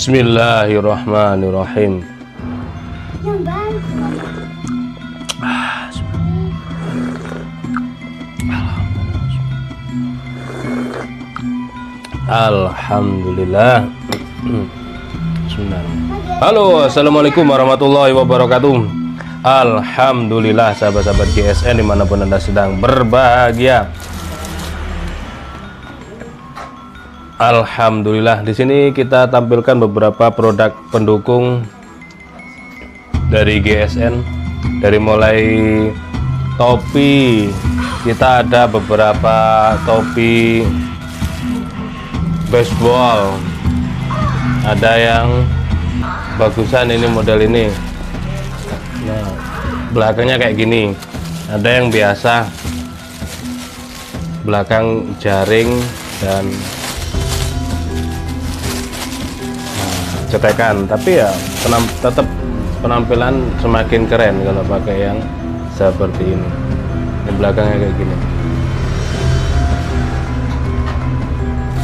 Bismillahirrahmanirrahim. Alhamdulillah. Halo, assalamualaikum warahmatullahi wabarakatuh. Alhamdulillah, sahabat-sahabat GSN dimanapun Anda sedang berbahagia. Alhamdulillah, di sini kita tampilkan beberapa produk pendukung dari GSN. Dari mulai topi, kita ada beberapa topi baseball, ada yang bagusan ini, model ini. Nah, belakangnya kayak gini. Ada yang biasa, belakang jaring dan cetekan, tapi ya tetap penampilan semakin keren kalau pakai yang seperti ini. Yang belakangnya kayak gini.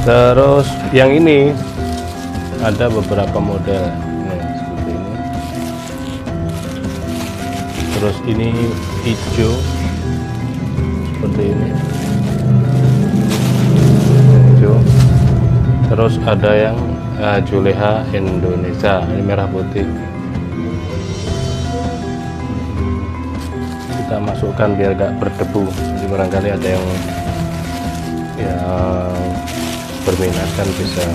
Terus yang ini ada beberapa model nih, seperti ini. Terus ini hijau seperti ini, hijau. Terus ada yang Juleha Indonesia, ini merah putih. Kita masukkan biar gak berdebu, jadi barangkali ada yang berminat kan bisa.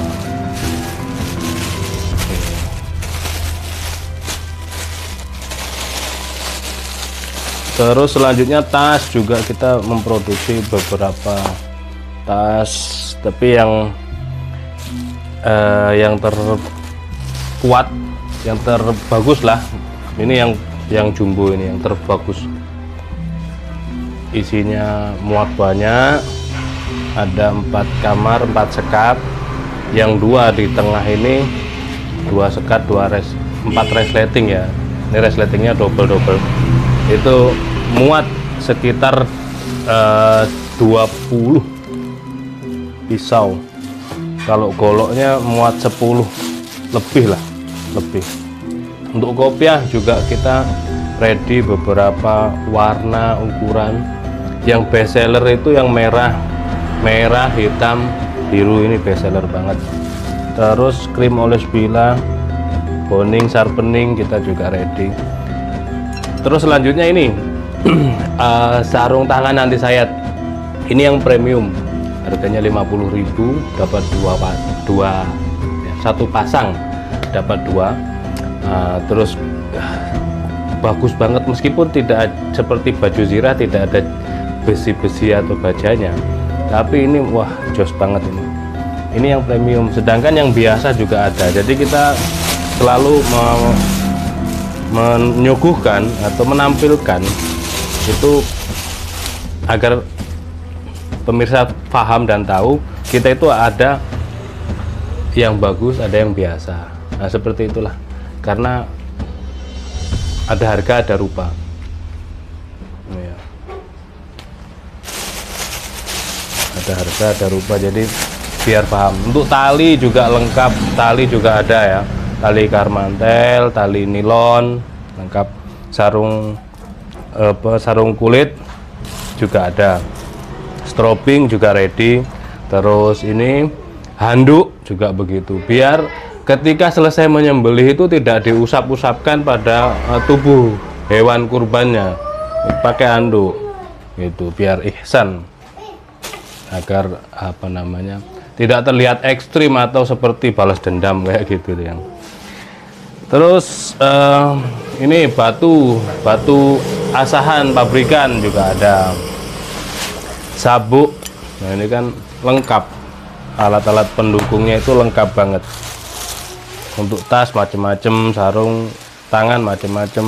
Terus selanjutnya tas, juga kita memproduksi beberapa tas, tapi yang terkuat, yang terbagus lah. Ini yang jumbo, ini yang terbagus. Isinya muat banyak, ada 4 kamar 4 sekat, yang 2 di tengah ini 2 sekat 4 resleting ya. Ini resletingnya double, itu muat sekitar 20 pisau. Kalau goloknya muat 10 lebih. Untuk kopiah juga kita ready beberapa warna, ukuran. Yang best seller itu yang merah, hitam, biru, ini best seller banget. Terus krim oles bila, boning, sharpening kita juga ready. Terus selanjutnya ini sarung tangan anti sayat. Ini yang premium, harganya 50.000, dapat satu pasang dapat 2. Terus bagus banget, meskipun tidak seperti baju zirah, tidak ada besi-besi atau bajanya, tapi ini wah jos banget ini. Ini yang premium, sedangkan yang biasa juga ada. Jadi kita selalu menyuguhkan atau menampilkan itu agar pemirsa paham dan tahu kita itu ada yang bagus, ada yang biasa. Nah, seperti itulah, karena ada harga, ada rupa. Ya. Ada harga, ada rupa, jadi biar paham. Untuk tali juga lengkap, tali juga ada ya, tali karmantel, tali nilon lengkap, sarung kulit juga ada, strobing juga ready. Terus ini handuk juga begitu, biar ketika selesai menyembelih itu tidak diusap-usapkan pada tubuh hewan kurbannya, pakai handuk itu biar ihsan, agar tidak terlihat ekstrim atau seperti balas dendam kayak gitu yang. Terus ini batu asahan pabrikan juga ada, sabuk. Nah, ini kan lengkap, alat-alat pendukungnya itu lengkap banget. Untuk tas macam-macam, sarung tangan macam-macam,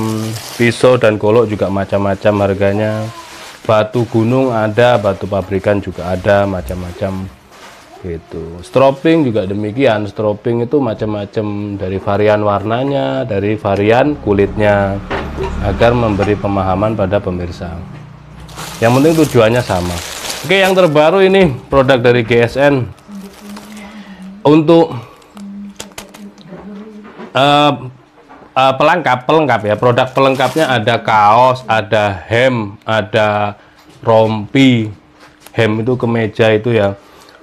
pisau dan golok juga macam-macam harganya. Batu gunung ada, batu pabrikan juga ada, macam-macam gitu. Strobing juga demikian, strobing itu macam-macam, dari varian warnanya, dari varian kulitnya, agar memberi pemahaman pada pemirsa. Yang penting tujuannya sama. Oke, yang terbaru ini produk dari GSN. Untuk pelengkap ya, produk pelengkapnya ada kaos, ada hem, ada rompi. Hem itu kemeja itu ya,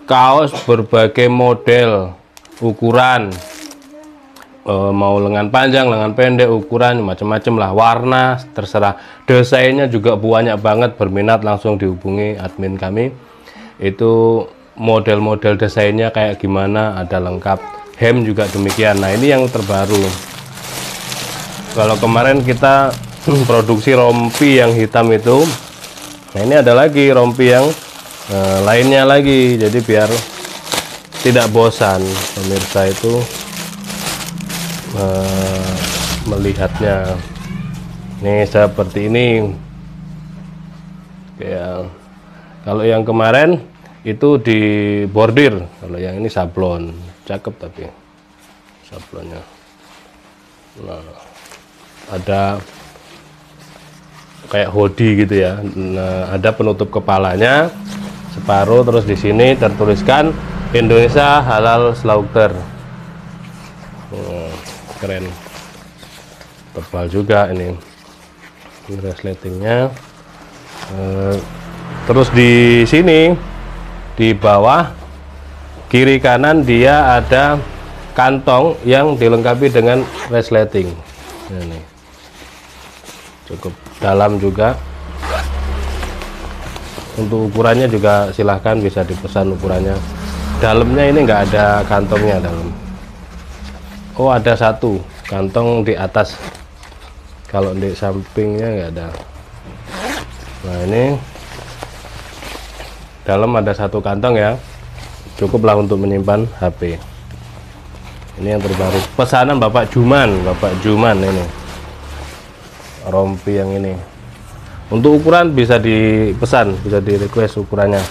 kaos berbagai model, ukuran, mau lengan panjang, lengan pendek, ukuran macam-macam lah, warna terserah. Desainnya juga banyak banget, berminat langsung dihubungi admin kami. Itu model-model desainnya kayak gimana ada lengkap. Hem juga demikian. Nah ini yang terbaru. Kalau kemarin kita produksi rompi yang hitam itu, nah ini ada lagi rompi yang lainnya lagi. Jadi biar tidak bosan pemirsa itu melihatnya. Nih seperti ini. Ya, kalau yang kemarin itu di bordir, kalau yang ini sablon. Cakep tapi sablonnya. Nah, ada kayak hoodie gitu ya. Nah, ada penutup kepalanya separuh, terus di sini tertuliskan Indonesia Halal Slaughter. Keren, tebal juga ini resletingnya. Terus di sini di bawah kiri kanan dia ada kantong yang dilengkapi dengan resleting. Ini cukup dalam juga. Untuk ukurannya juga silahkan bisa dipesan ukurannya. Dalamnya ini enggak ada kantongnya dalam. Oh ada satu kantong di atas, kalau di sampingnya enggak ada. Nah ini dalam ada satu kantong ya, cukuplah untuk menyimpan HP. Ini yang terbaru, pesanan Bapak Juman ini, rompi yang ini. Untuk ukuran bisa dipesan, bisa di request ukurannya.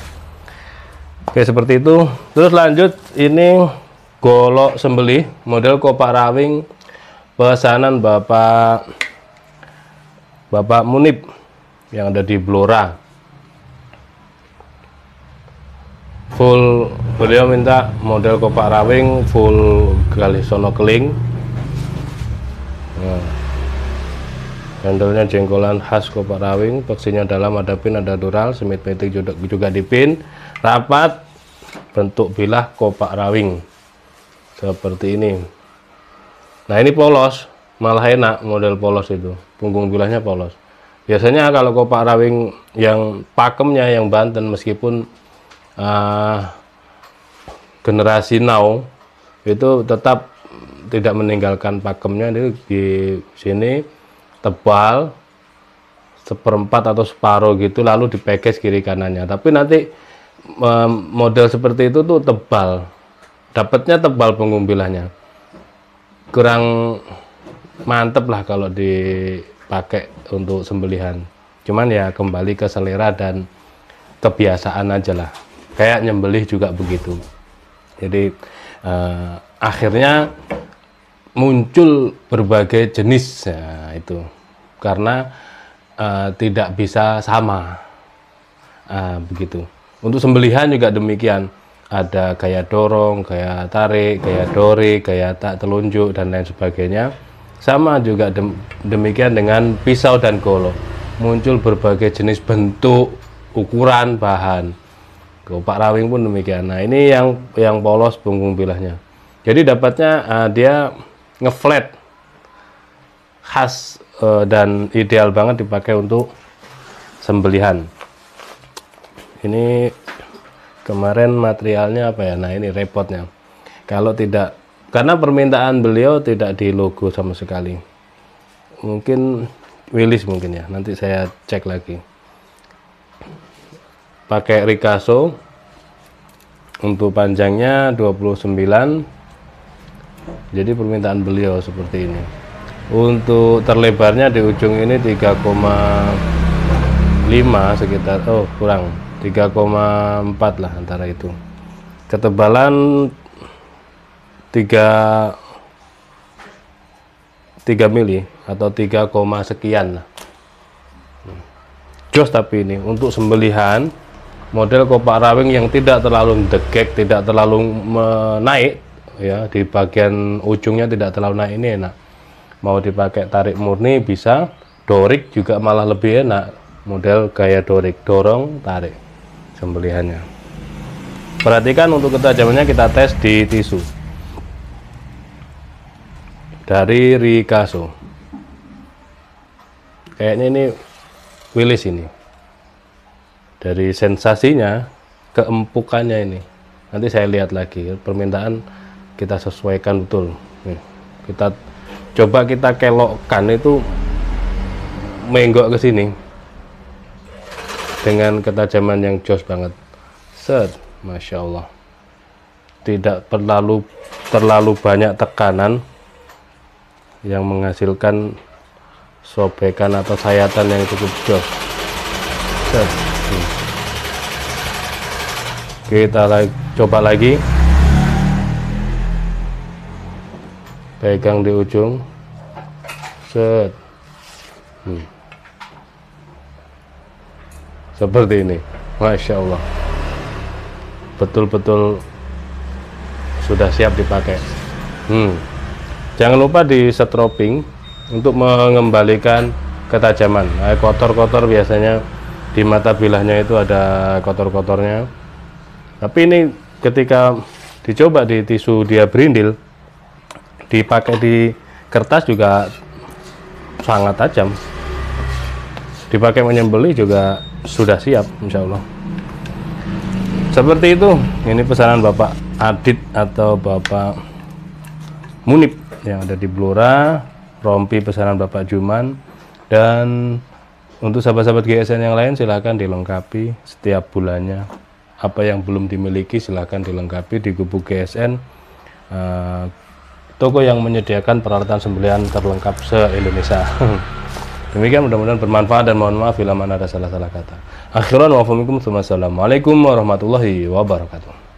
Oke seperti itu. Terus lanjut, ini golok sembelih model kopak rawing pesanan Bapak Munib yang ada di Blora. Full, beliau minta model kopak rawing full galisono keling. Nah, handle-nya jenggolan khas kopak rawing, peksinya dalam, ada pin, ada dural, semit metik juga dipin, rapat, bentuk bilah kopak rawing seperti ini. Nah ini polos, malah enak model polos itu, punggung bilahnya polos. Biasanya kalau kopak rawing yang pakemnya yang Banten, meskipun generasi now itu tetap tidak meninggalkan pakemnya, di sini tebal seperempat atau separuh gitu, lalu dipekes kiri kanannya. Tapi nanti model seperti itu tuh tebal, dapatnya tebal punggung bilahnya, kurang mantep lah kalau dipakai untuk sembelihan. Cuman ya kembali ke selera dan kebiasaan aja lah, kayak nyembelih juga begitu. Jadi akhirnya muncul berbagai jenis ya, itu karena tidak bisa sama begitu. Untuk sembelihan juga demikian, ada gaya dorong, gaya tarik, gaya dori, gaya tak telunjuk dan lain sebagainya. Sama juga demikian dengan pisau dan golok, muncul berbagai jenis bentuk, ukuran, bahan. Kopak rawing pun demikian. Nah ini yang polos punggung bilahnya, jadi dapatnya dia ngeflat khas dan ideal banget dipakai untuk sembelihan. Ini kemarin materialnya apa ya? Nah ini repotnya, kalau tidak, karena permintaan beliau tidak di logo sama sekali. Mungkin Willis mungkin ya, nanti saya cek lagi. Pakai Ricasso, untuk panjangnya 29, jadi permintaan beliau seperti ini. Untuk terlebarnya di ujung ini 3,5 sekitar, oh kurang 3,4 lah antara itu. Ketebalan 3 mili atau 3, sekian lah. Jos, tapi ini untuk sembelihan model kopak rawing yang tidak terlalu degek, tidak terlalu naik ya, di bagian ujungnya tidak terlalu naik ini enak. Mau dipakai tarik murni bisa, dorik juga malah lebih enak, model gaya dorik, dorong tarik sembelihannya. Perhatikan untuk ketajamannya kita tes di tisu dari Rikaso. Kayaknya ini Willis ini. Dari sensasinya, keempukannya ini. Nanti saya lihat lagi permintaan, kita sesuaikan betul. Nih, kita coba kita kelokkan itu menggok ke sini dengan ketajaman yang jos banget. Set, masya Allah. Tidak terlalu banyak tekanan yang menghasilkan sobekan atau sayatan yang cukup jos. Set. Kita coba lagi, pegang di ujung, set. Seperti ini, masya Allah, betul-betul sudah siap dipakai. Jangan lupa di stropping untuk mengembalikan ketajaman. Kotor-kotor biasanya di mata bilahnya itu ada kotor-kotornya, tapi ini ketika dicoba di tisu dia berindil, dipakai di kertas juga sangat tajam, dipakai menyembelih juga sudah siap, insya Allah. Seperti itu. Ini pesanan Bapak Adit atau Bapak Munib yang ada di Blora, rompi pesanan Bapak Juman. Dan untuk sahabat-sahabat GSN yang lain silahkan dilengkapi setiap bulannya. Apa yang belum dimiliki silahkan dilengkapi di Gubuk GSN, toko yang menyediakan peralatan sembelihan terlengkap se-Indonesia. Demikian, mudah-mudahan bermanfaat, dan mohon maaf bila mana ada salah-salah kata. Akhiran wa faminkum, wassalamualaikum warahmatullahi wabarakatuh.